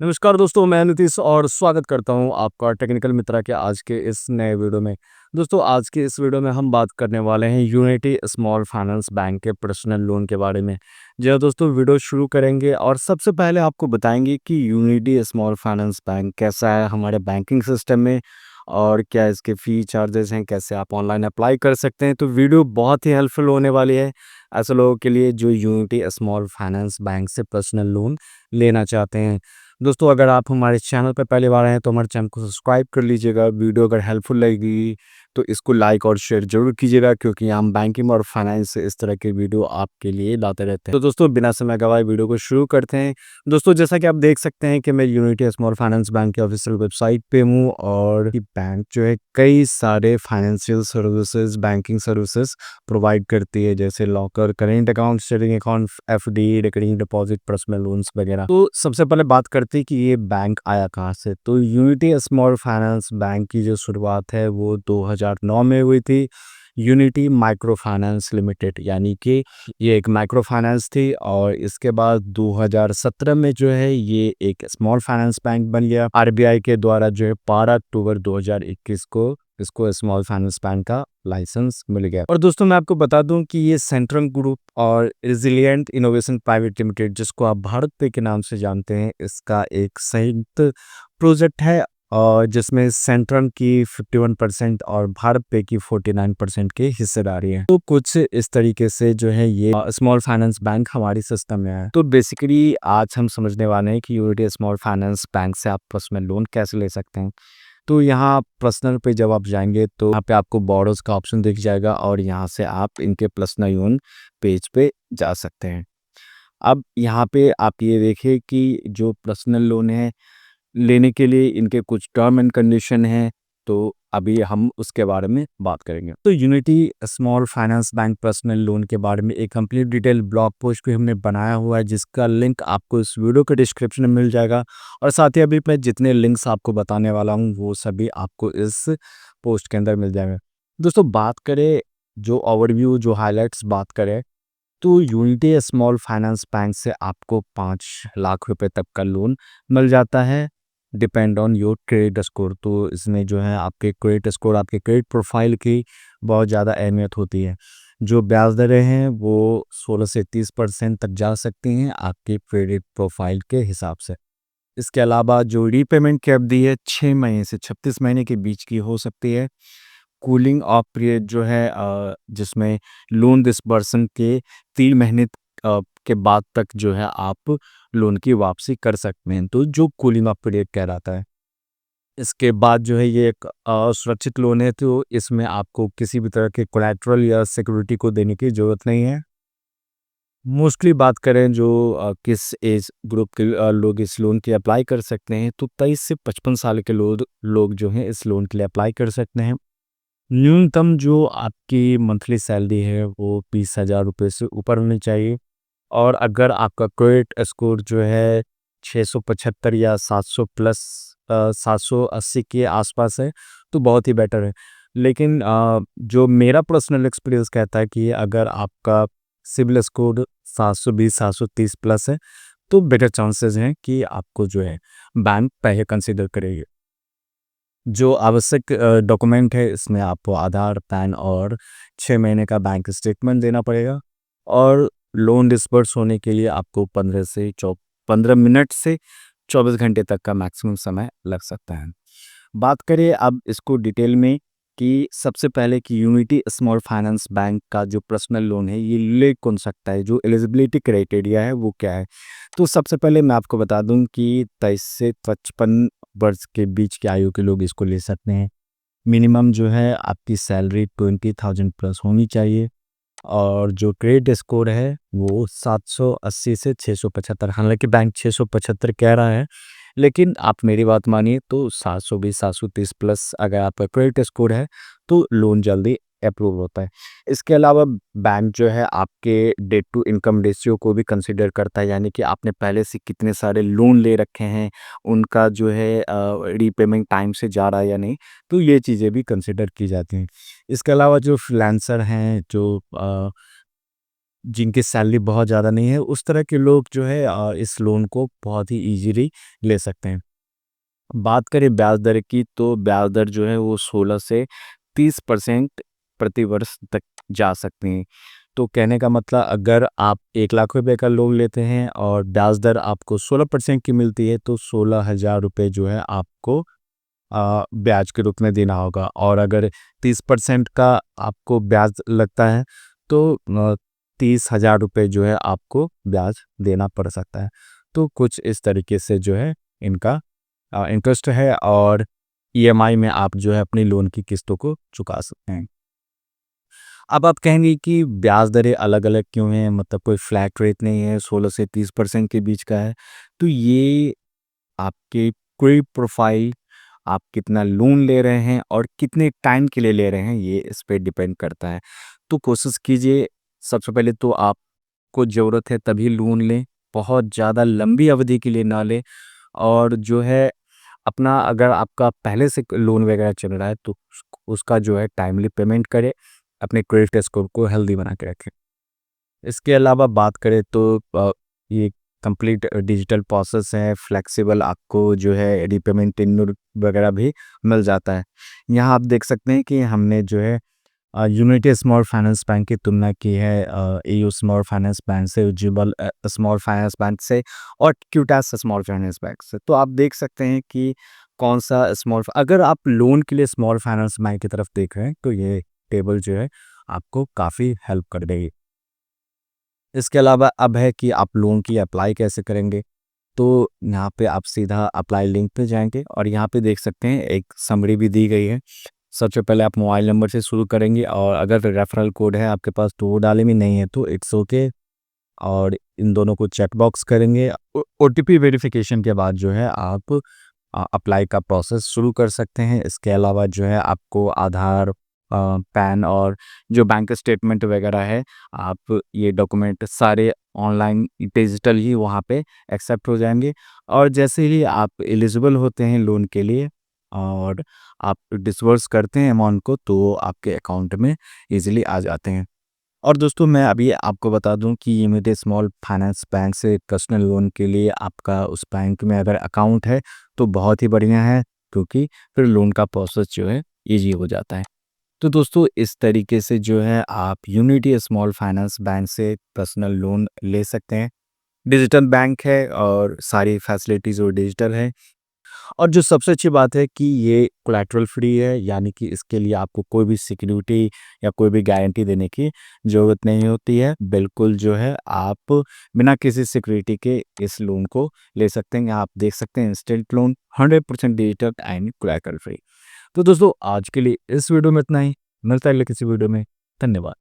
नमस्कार दोस्तों, मैं नीतीश और स्वागत करता हूं आपका टेक्निकल मित्रा के आज के इस नए वीडियो में। दोस्तों, आज के इस वीडियो में हम बात करने वाले हैं यूनिटी स्मॉल फाइनेंस बैंक के पर्सनल लोन के बारे में। जी हाँ दोस्तों, वीडियो शुरू करेंगे और सबसे पहले आपको बताएंगे कि यूनिटी स्मॉल फाइनेंस बैंक कैसा है हमारे बैंकिंग सिस्टम में और क्या इसके फ़ी चार्जेस हैं, कैसे आप ऑनलाइन अप्लाई कर सकते हैं। तो वीडियो बहुत ही हेल्पफुल होने वाली है ऐसे लोगों के लिए जो यूनिटी स्मॉल फाइनेंस बैंक से पर्सनल लोन लेना चाहते हैं। दोस्तों, अगर आप हमारे चैनल पर पहली बार आए हैं तो हमारे चैनल को सब्सक्राइब कर लीजिएगा। वीडियो अगर हेल्पफुल लगेगी तो इसको लाइक और शेयर ज़रूर कीजिएगा, क्योंकि हम बैंकिंग और फाइनेंस से इस तरह के वीडियो आपके लिए लाते रहते हैं। तो दोस्तों, बिना समय गवाए वीडियो को शुरू करते हैं। दोस्तों, जैसा कि आप देख सकते हैं कि मैं यूनिटी स्मॉल फाइनेंस बैंक के ऑफिशियल वेबसाइट पे हूँ और ये बैंक जो है कई सारे financial services, banking services provide करती है, जैसे locker, current account, saving account, FD, recurring deposit, personal loans वगैरह। तो सबसे पहले बात करते हैं कि ये बैंक आया कहाँ से। तो यूनिटी स्मॉल फाइनेंस बैंक की जो शुरुआत है वो 2009 में हुई थी। यूनिटी माइक्रो फाइनेंस लिमिटेड, यानी कि ये एक माइक्रो फाइनेंस थी, और इसके बाद 2017 में जो है ये एक स्मॉल फाइनेंस बैंक बन गया। आरबीआई के द्वारा जो है 12 अक्टूबर 2021 को इसको स्मॉल फाइनेंस बैंक का लाइसेंस मिल गया। और दोस्तों, मैं आपको बता दूं कि ये सेंट्रल ग्रुप और रिजिलियंट इनोवेशन प्राइवेट लिमिटेड, जिसको आप भारत पे के नाम से जानते हैं, इसका एक संयुक्त प्रोजेक्ट है, और जिसमें सेंट्रल की 51% और भारत पे की 49% की हिस्सेदारी है। तो कुछ इस तरीके से जो है ये स्मॉल फाइनेंस बैंक हमारी सिस्टम में है। तो बेसिकली आज हम समझने वाले हैं कि यूनिटी स्मॉल फाइनेंस बैंक से आप पर्सनल लोन कैसे ले सकते हैं। तो यहाँ पर्सनल पे जब आप जाएंगे तो यहाँ पे आपको बोरोज का ऑप्शन दिख जाएगा, और यहाँ से आप इनके पर्सनल लोन पेज पे जा सकते हैं। अब यहाँ पे आप ये देखिए कि जो पर्सनल लोन है लेने के लिए इनके कुछ टर्म एंड कंडीशन है, तो अभी हम उसके बारे में बात करेंगे। तो unity small finance bank personal loan के बारे में एक कंप्लीट डिटेल ब्लॉग पोस्ट भी हमने बनाया हुआ है, जिसका लिंक आपको इस वीडियो के डिस्क्रिप्शन में मिल जाएगा। और साथ ही अभी मैं जितने लिंक्स आपको बताने वाला हूँ वो सभी आपको इस पोस्ट के अंदर मिल जाएंगे। दोस्तों, बात करें जो ओवरव्यू, जो हाइलाइट्स बात करें, तो यूनिटी स्मॉल फाइनेंस बैंक से आपको 5 लाख रुपए तक का लोन मिल जाता है, depend on your credit score. तो इसमें जो है आपके क्रेडिट स्कोर, आपके क्रेडिट प्रोफाइल की बहुत ज़्यादा अहमियत होती है। जो ब्याज दरें हैं वो 16 से 30% तक जा सकती हैं आपके क्रेडिट प्रोफाइल के हिसाब से। इसके अलावा जो रीपेमेंट की अवधि है 6 महीने से 36 महीने के बीच की हो सकती है। कूलिंग ऑफ पीरियड जो है जिसमें लोन डिसबर्सन के 3 महीने के बाद तक जो है आप लोन की वापसी कर सकते हैं, तो जो कूलिंग ऑफ पीरियड कहलाता है। इसके बाद जो है ये एक सुरक्षित लोन है, तो इसमें आपको किसी भी तरह के कोलैटरल या सिक्योरिटी को देने की ज़रूरत नहीं है। मोस्टली बात करें जो किस एज ग्रुप के लोग इस लोन के लिए अप्लाई कर सकते हैं, तो 23 से 55 साल के लोग जो हैं इस लोन के लिए अप्लाई कर सकते हैं। न्यूनतम जो आपकी मंथली सैलरी है वो 20,000 रुपये से ऊपर होनी चाहिए, और अगर आपका क्रेडिट स्कोर जो है 675 या 700 प्लस 780 के आसपास है तो बहुत ही बेटर है। लेकिन जो मेरा पर्सनल एक्सपीरियंस कहता है कि अगर आपका सिबिल स्कोर 720 730 प्लस है तो बेटर चांसेस हैं कि आपको जो है बैंक पहले कंसिडर करेगी। जो आवश्यक डॉक्यूमेंट है इसमें आपको आधार, पैन और 6 महीने का बैंक स्टेटमेंट देना पड़ेगा, और लोन डिसबर्स होने के लिए आपको 15 मिनट से 24 घंटे तक का मैक्सिमम समय लग सकता है। बात करें अब इसको डिटेल में कि सबसे पहले कि यूनिटी स्मॉल फाइनेंस बैंक का जो पर्सनल लोन है ये ले कौन सकता है, जो एलिजिबिलिटी क्राइटेरिया है वो क्या है। तो सबसे पहले मैं आपको बता दूं कि 23 से 55 वर्ष के बीच की आयु के लोग इसको ले सकते हैं। मिनिमम जो है आपकी सैलरी 20,000 प्लस होनी चाहिए, और जो क्रेडिट स्कोर है वो 780 से 675, हालांकि बैंक 675 कह रहा है, लेकिन आप मेरी बात मानिए तो 720 730 प्लस अगर आपका क्रेडिट स्कोर है तो लोन जल्दी अप्रूव होता है। इसके अलावा बैंक जो है आपके डेट टू इनकम रेशियो को भी कंसिडर करता है, यानी कि आपने पहले से कितने सारे लोन ले रखे हैं, उनका जो है रीपेमेंट टाइम से जा रहा है या नहीं, तो ये चीज़ें भी कंसिडर की जाती हैं। इसके अलावा जो फ्रीलांसर हैं, जो जिनकी सैलरी बहुत ज़्यादा नहीं है, उस तरह के लोग जो है इस लोन को बहुत ही ईज़िली ले सकते हैं। बात करें ब्याज दर की, तो ब्याज दर जो है वो 16 से 30% प्रति वर्ष तक जा सकती हैं। तो कहने का मतलब, अगर आप 1 लाख रुपए का लोन लेते हैं और ब्याज दर आपको 16% की मिलती है, तो 16,000 रुपए जो है आपको ब्याज के रूप में देना होगा। और अगर 30% का आपको ब्याज लगता है, तो 30,000 रुपए जो है आपको ब्याज देना पड़ सकता है। तो कुछ इस तरीके से जो है इनका इंटरेस्ट है, और ईएमआई में आप जो है अपनी लोन की किस्तों को चुका सकते हैं। अब आप कहेंगे कि ब्याज दरें अलग-अलग क्यों हैं? मतलब कोई फ्लैट रेट नहीं है, 16 से 30% के बीच का है। तो ये आपके क्रेडिट प्रोफाइल, आप कितना लोन ले रहे हैं और कितने टाइम के लिए ले रहे हैं, ये इस पे डिपेंड करता है। तो कोशिश कीजिए, सबसे पहले तो आपको ज़रूरत है तभी लोन लें, बहुत ज़्यादा लंबी अवधि के लिए ना लें। और जो है अपना, अगर आपका पहले से लोन वगैरह चल रहा है, तो उसका जो है टाइमली पेमेंट करें, अपने क्रेडिट स्कोर को हेल्दी बना के रखें। इसके अलावा बात करें तो ये कंप्लीट डिजिटल प्रोसेस है, फ्लेक्सिबल, आपको जो है रीपेमेंट इन वगैरह भी मिल जाता है। यहाँ आप देख सकते हैं कि हमने जो है यूनिटी स्मॉल फाइनेंस बैंक की तुलना की है एयू स्मॉल फाइनेंस बैंक से, उज्जीवल स्मॉल फाइनेंस बैंक से, और क्यूटास स्मॉल फाइनेंस बैंक से। तो आप देख सकते हैं कि कौन सा स्मॉल, अगर आप लोन के लिए स्मॉल फाइनेंस बैंक की तरफ देख रहे हैं, तो ये टेबल जो है आपको काफ़ी हेल्प कर देगी। इसके अलावा अब है कि आप लोन की अप्लाई कैसे करेंगे। तो यहाँ पे आप सीधा अप्लाई लिंक पे जाएंगे, और यहाँ पे देख सकते हैं एक समरी भी दी गई है। सबसे पहले आप मोबाइल नंबर से शुरू करेंगे, और अगर रेफरल कोड है आपके पास तो वो डालेंगे, नहीं है तो इट्स ओके। और इन दोनों को चेक बॉक्स करेंगे। ओटीपी वेरिफिकेशन के बाद जो है आप अप्लाई का प्रोसेस शुरू कर सकते हैं। इसके अलावा जो है आपको आधार, पैन और जो बैंक स्टेटमेंट वगैरह है, आप ये डॉक्यूमेंट सारे ऑनलाइन डिजिटल ही वहाँ पे एक्सेप्ट हो जाएंगे। और जैसे ही आप एलिजिबल होते हैं लोन के लिए, और आप डिसबर्स करते हैं अमाउंट को, तो आपके अकाउंट में इजीली आ जाते हैं। और दोस्तों, मैं अभी आपको बता दूं कि यूनिटी स्मॉल फाइनेंस बैंक से पर्सनल लोन के लिए आपका उस बैंक में अगर अकाउंट है, तो बहुत ही बढ़िया है, क्योंकि फिर लोन का प्रोसेस जो है ईजी हो जाता है। तो दोस्तों, इस तरीके से जो है आप यूनिटी स्मॉल फाइनेंस बैंक से पर्सनल लोन ले सकते हैं। डिजिटल बैंक है, और सारी फैसिलिटीज़ वो डिजिटल है। और जो सबसे अच्छी बात है कि ये कोलैटरल फ्री है, यानी कि इसके लिए आपको कोई भी सिक्योरिटी या कोई भी गारंटी देने की ज़रूरत नहीं होती है। बिल्कुल जो है आप बिना किसी सिक्योरिटी के इस लोन को ले सकते हैं। आप देख सकते हैं instant loan, 100% digital and collateral free. तो दोस्तों, आज के लिए इस वीडियो में इतना ही। मिलता है अगले किसी वीडियो में। धन्यवाद।